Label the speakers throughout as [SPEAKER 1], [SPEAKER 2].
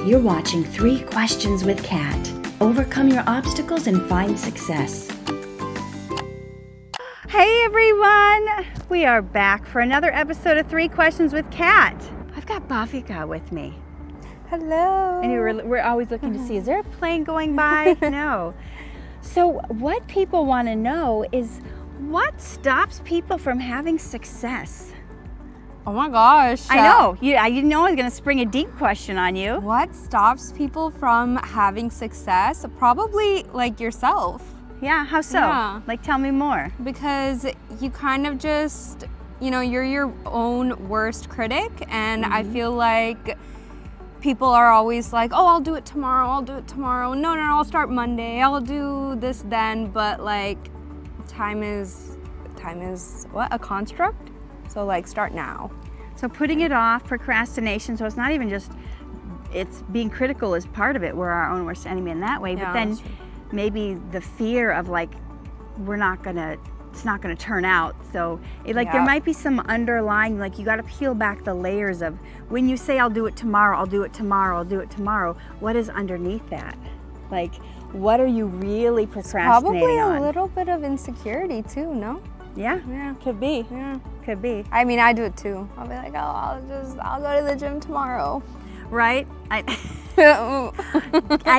[SPEAKER 1] You're watching 3 Questions with Kat. Overcome your obstacles and find success.
[SPEAKER 2] Hey everyone! We are back for another episode of 3 Questions with Kat. I've got Bhaavika with me.
[SPEAKER 3] Hello.
[SPEAKER 2] And we're always looking to see, is there a plane going by? No. So what people want to know is what stops people from having success?
[SPEAKER 3] Oh my gosh.
[SPEAKER 2] I know. I didn't know I was going to spring a deep question on you.
[SPEAKER 3] What stops people from having success? Probably like yourself.
[SPEAKER 2] Yeah, how so?
[SPEAKER 3] Yeah.
[SPEAKER 2] Like, tell me more.
[SPEAKER 3] Because you kind of just, you're your own worst critic. And I feel like people are always like, oh, I'll do it tomorrow. No, I'll start Monday. I'll do this then. But like, time is what? A construct? So like, start now.
[SPEAKER 2] So putting it off, procrastination, so it's not even just, it's being critical is part of it. We're our own worst enemy in that way.
[SPEAKER 3] Yeah,
[SPEAKER 2] but then
[SPEAKER 3] that's true.
[SPEAKER 2] maybe the fear of like, it's not gonna turn out. So there might be some underlying, like you gotta peel back the layers of when you say I'll do it tomorrow, what is underneath that? Like, what are you really procrastinating
[SPEAKER 3] Probably
[SPEAKER 2] on?
[SPEAKER 3] a little bit of insecurity too, no?
[SPEAKER 2] Yeah, could be.
[SPEAKER 3] Yeah.
[SPEAKER 2] Could be.
[SPEAKER 3] I mean, I do it too. I'll be like, oh, I'll go to the gym tomorrow.
[SPEAKER 2] Right? I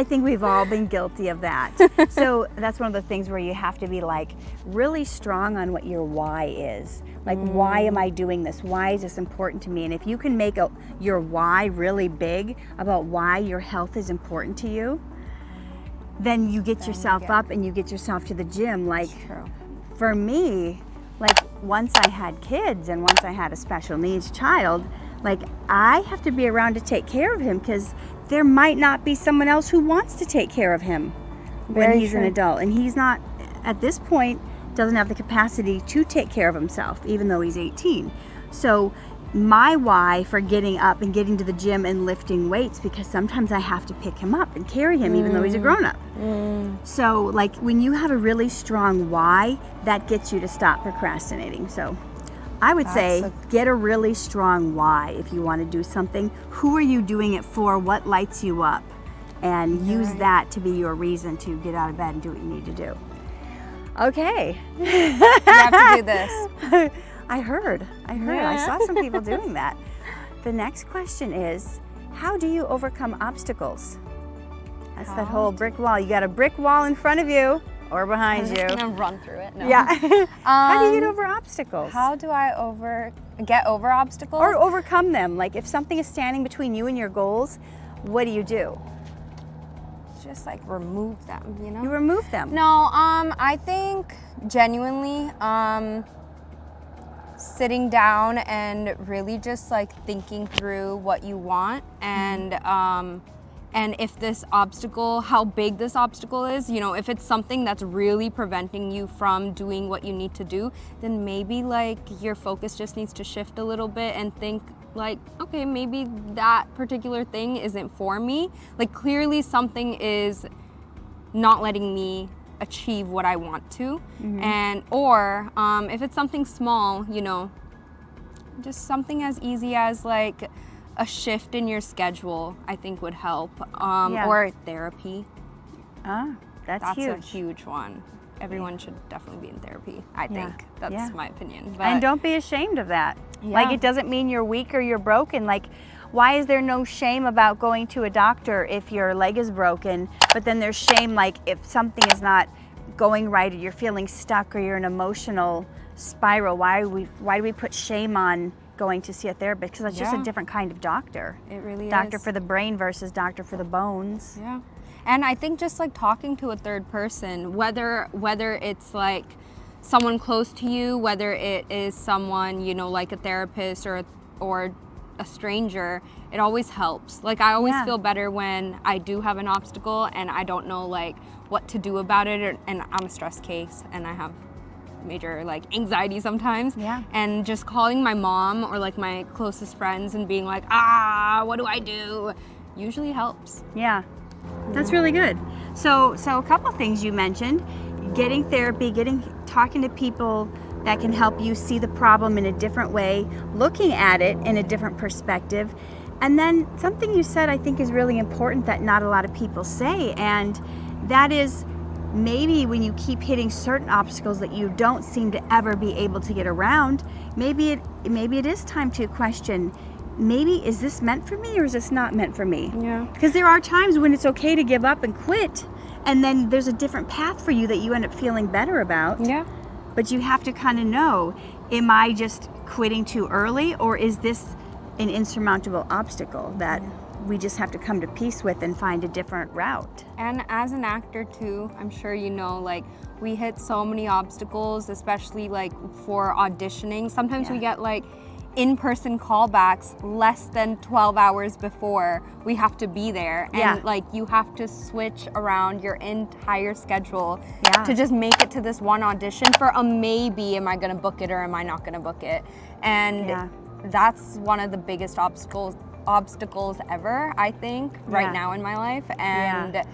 [SPEAKER 2] think we've all been guilty of that. So that's one of the things where you have to be like really strong on what your why is. Like, why am I doing this? Why is this important to me? And if you can make your why really big about why your health is important to you, then you get yourself up and you get yourself to the gym. Like, for me, like once I had kids and once I had a special needs child, like I have to be around to take care of him because there might not be someone else who wants to take care of him when he's an adult. And he's not, at this point, doesn't have the capacity to take care of himself, even though he's 18. So my why for getting up and getting to the gym and lifting weights, because sometimes I have to pick him up and carry him even though he's a grown-up. So like when you have a really strong why, that gets you to stop procrastinating. So I would say get a really strong why if you want to do something. Who are you doing it for? What lights you up? And use that to be your reason to get out of bed and do what you need to do. Okay.
[SPEAKER 3] You have to do this.
[SPEAKER 2] I heard. I saw some people doing that. The next question is, how do you overcome obstacles? That's that whole brick wall. You got a brick wall in front of you or behind you.
[SPEAKER 3] I'm gonna run through it. No.
[SPEAKER 2] Yeah. How do you get over obstacles?
[SPEAKER 3] How do I get over obstacles?
[SPEAKER 2] Or overcome them? Like if something is standing between you and your goals, what do you do?
[SPEAKER 3] Just like remove them,
[SPEAKER 2] You remove them.
[SPEAKER 3] No, I think genuinely, sitting down and really just like thinking through what you want and if this obstacle, how big this obstacle is, if it's something that's really preventing you from doing what you need to do, then maybe like your focus just needs to shift a little bit and think like, okay, maybe that particular thing isn't for me. Like clearly something is not letting me achieve what I want to. And or if it's something small, just something as easy as like a shift in your schedule, I think would help. Or therapy.
[SPEAKER 2] That's huge.
[SPEAKER 3] A huge one. Everyone should definitely be in therapy, I think. That's my opinion. But
[SPEAKER 2] and don't be ashamed of that. Like it doesn't mean you're weak or you're broken. Like, why is there no shame about going to a doctor if your leg is broken, but then there's shame like if something is not going right or you're feeling stuck or you're in an emotional spiral? Why do we put shame on going to see a therapist? Because that's just a different kind of doctor.
[SPEAKER 3] It really is.
[SPEAKER 2] Doctor for the brain versus doctor for the bones.
[SPEAKER 3] Yeah. And I think just like talking to a third person, whether it's like someone close to you, whether it is someone, like a therapist or a stranger, it always helps. Like I always feel better when I do have an obstacle and I don't know like what to do about it, and I'm a stress case and I have major like anxiety sometimes. And just calling my mom or like my closest friends and being like, what do I do? Usually helps.
[SPEAKER 2] Yeah, that's really good. So a couple things you mentioned: getting therapy, talking to people that can help you see the problem in a different way, looking at it in a different perspective, And then something you said I think is really important that not a lot of people say, and that is maybe when you keep hitting certain obstacles that you don't seem to ever be able to get around, maybe it is time to question, maybe is this meant for me or is this not meant for me?
[SPEAKER 3] Yeah.
[SPEAKER 2] Because there are times when it's okay to give up and quit, and then there's a different path for you that you end up feeling better about.
[SPEAKER 3] Yeah.
[SPEAKER 2] But you have to kind of know, am I just quitting too early, or is this an insurmountable obstacle that we just have to come to peace with and find a different route?
[SPEAKER 3] And as an actor too, I'm sure you know, like, we hit so many obstacles, especially like for auditioning. Sometimes we get like in-person callbacks less than 12 hours before we have to be there, and like you have to switch around your entire schedule to just make it to this one audition for a maybe, am I gonna book it or am I not gonna book it? And that's one of the biggest obstacles ever, I think, right now in my life. And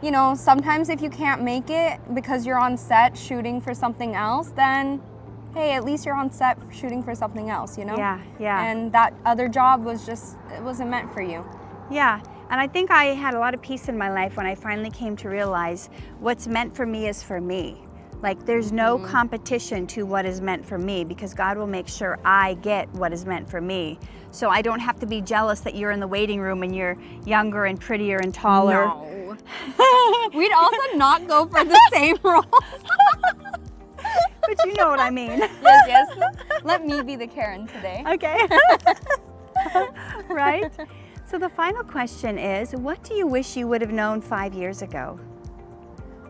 [SPEAKER 3] you know, sometimes if you can't make it because you're on set shooting for something else, then hey, at least you're on set shooting for something else, you know? And that other job was just, it wasn't meant for you.
[SPEAKER 2] And I think I had a lot of peace in my life when I finally came to realize what's meant for me is for me. Like, there's no competition to what is meant for me, because God will make sure I get what is meant for me. So I don't have to be jealous that you're in the waiting room and you're younger and prettier and taller.
[SPEAKER 3] No. We'd also not go for the same roles.
[SPEAKER 2] But you know what I mean.
[SPEAKER 3] Yes. Let me be the Karen today.
[SPEAKER 2] Okay. Right? So the final question is, what do you wish you would have known 5 years ago?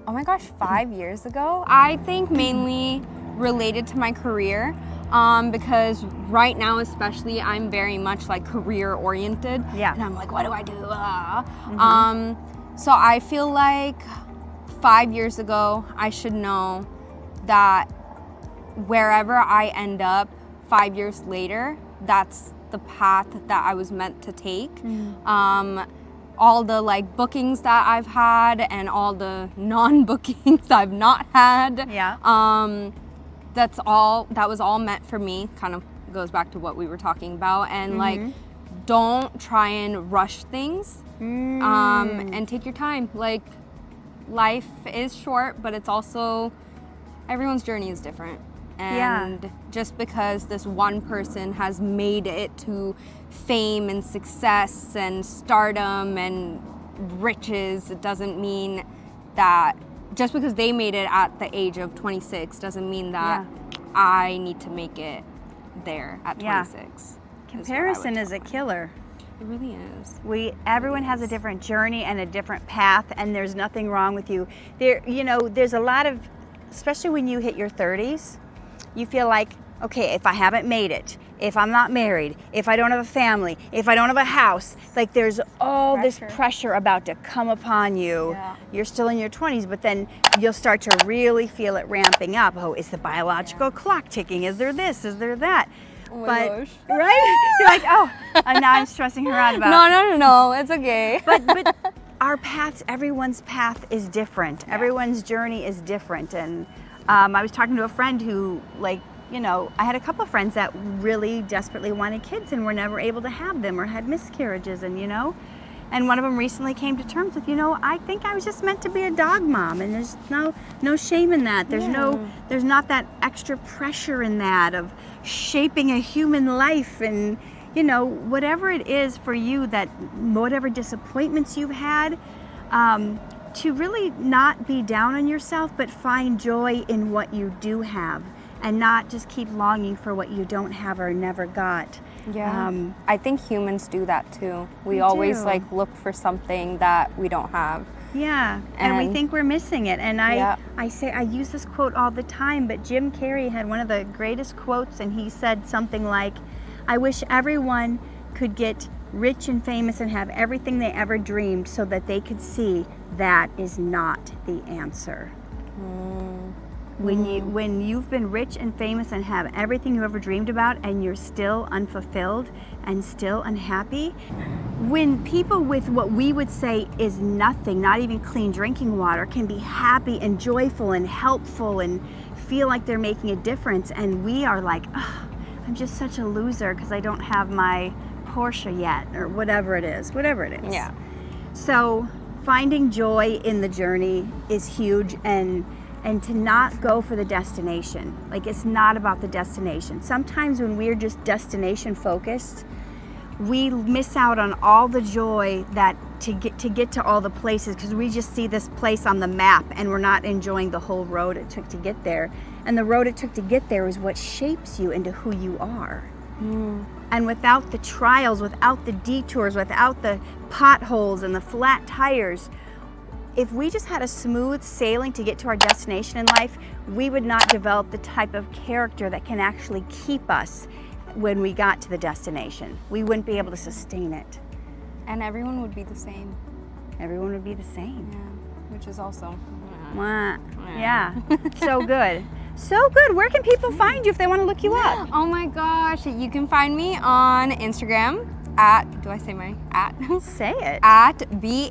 [SPEAKER 3] Oh my gosh, 5 years ago? I think mainly related to my career, because right now especially I'm very much like career oriented. And I'm like, what do I do? So I feel like 5 years ago I should know that wherever I end up 5 years later, that's the path that I was meant to take. All the like bookings that I've had and all the non-bookings I've not had, that was all meant for me. Kind of goes back to what we were talking about. And like, don't try and rush things, and take your time. Like, life is short, but it's also, everyone's journey is different. And just because this one person has made it to fame and success and stardom and riches, it doesn't mean that just because they made it at the age of 26 doesn't mean that I need to make it there at 26.
[SPEAKER 2] Comparison is a killer.
[SPEAKER 3] It really is.
[SPEAKER 2] Everyone has a different journey and a different path, and there's nothing wrong with you. There's a lot of, especially when you hit your 30s, you feel like, okay, if I haven't made it, if I'm not married, if I don't have a family, if I don't have a house, like there's all this pressure about to come upon you. You're still in your 20s, but then you'll start to really feel it ramping up. Oh, is the biological clock ticking? Is there this? Is there that?
[SPEAKER 3] Oh my gosh.
[SPEAKER 2] Right? You're like, oh, and now I'm stressing her out about
[SPEAKER 3] No, it's okay.
[SPEAKER 2] But our paths, everyone's path is different. Everyone's journey is different. And I was talking to a friend who, like, I had a couple of friends that really desperately wanted kids and were never able to have them or had miscarriages, and one of them recently came to terms with, I think I was just meant to be a dog mom, and there's no shame in that. There's not that extra pressure in that of shaping a human life, and whatever it is for you, that whatever disappointments you've had, to really not be down on yourself, but find joy in what you do have, and not just keep longing for what you don't have or never got.
[SPEAKER 3] I think humans do that too. We always like look for something that we don't have.
[SPEAKER 2] And we think we're missing it. And I use this quote all the time, but Jim Carrey had one of the greatest quotes, and he said something like, I wish everyone could get rich and famous and have everything they ever dreamed, so that they could see that is not the answer. When you've been rich and famous and have everything you ever dreamed about, and you're still unfulfilled and still unhappy, when people with what we would say is nothing, not even clean drinking water, can be happy and joyful and helpful and feel like they're making a difference, and we are like, oh, I'm just such a loser because I don't have my Porsche yet, or whatever it is.
[SPEAKER 3] Yeah.
[SPEAKER 2] So finding joy in the journey is huge, and to not go for the destination. Like, it's not about the destination. Sometimes when we're just destination focused, we miss out on all the joy that to get to all the places, because we just see this place on the map and we're not enjoying the whole road it took to get there. And the road it took to get there is what shapes you into who you are. And without the trials, without the detours, without the potholes and the flat tires, if we just had a smooth sailing to get to our destination in life, we would not develop the type of character that can actually keep us when we got to the destination. We wouldn't be able to sustain it.
[SPEAKER 3] And everyone would be the same.
[SPEAKER 2] Everyone would be the same.
[SPEAKER 3] Yeah. Which is also.
[SPEAKER 2] Mwah. Yeah. So good. So good. Where can people find you if they want to look you up?
[SPEAKER 3] Oh my gosh. You can find me on Instagram at, do I say my at?
[SPEAKER 2] Say it.
[SPEAKER 3] At BHAAVIKA.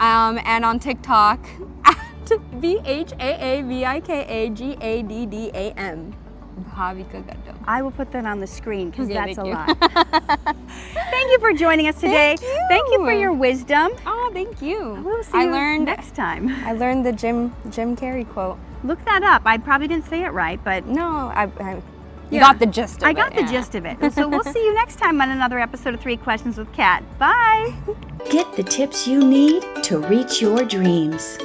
[SPEAKER 3] And on TikTok at BHAAVIKAGADDAM. Bhaavika Gaddam.
[SPEAKER 2] I will put that on the screen because
[SPEAKER 3] Okay,
[SPEAKER 2] that's a
[SPEAKER 3] thank you.
[SPEAKER 2] lot. Thank you for joining us today.
[SPEAKER 3] Thank you.
[SPEAKER 2] For your wisdom.
[SPEAKER 3] Oh, thank you.
[SPEAKER 2] We'll see you next time.
[SPEAKER 3] I learned the Jim Carrey quote.
[SPEAKER 2] Look that up. I probably didn't say it right, but
[SPEAKER 3] No, you
[SPEAKER 2] Yeah.
[SPEAKER 3] got the gist of it.
[SPEAKER 2] I got the gist of it. So we'll see you next time on another episode of 3 Questions with Kat. Bye.
[SPEAKER 1] Get the tips you need to reach your dreams.